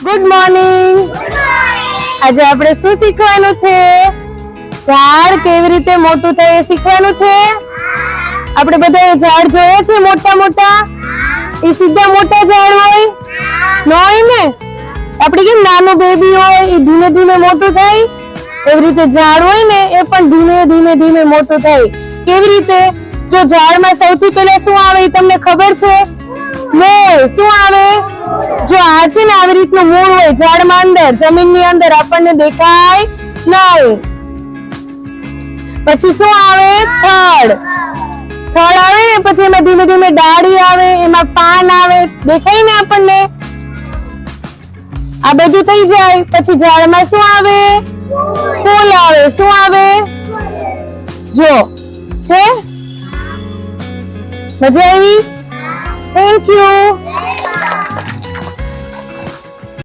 Good morning. આજે આપણે શું શીખવાનું છે? ઝાડ કેવી રીતે મોટું થાય એ શીખવાનું છે. આપણે બધા ઝાડ જોયા છે મોટા મોટા, એ સીધા મોટા ઝાડ હોય ન હોય ને? આપણે કેમ નાનું બેબી હોય એ ધીમે ધીમે મોટું થાય, એવી રીતે ઝાડ હોય ને એ પણ ધીમે ધીમે ધીમે મોટું થાય. કેવી રીતે? જો ઝાડમાં સૌથી પહેલા શું આવે એ તમને ખબર છે? મૂળ. શું આવે? જો આ છે ને આવી રીતનું મૂળ હોય ઝાડમાં અંદર, જમીનની અંદર, આપણને દેખાય નહીં. પછી શું આવે? થડ. થડ આવે ને પછી એમાં ધીમે ધીમે ડાળી આવે, એમાં પાન આવે, દેખાય ને આપણને? આ બધું થઈ જાય પછી ઝાડમાં શું આવે? ફૂલ આવે. શું આવે? જો છે. મજા આવી? Thank you.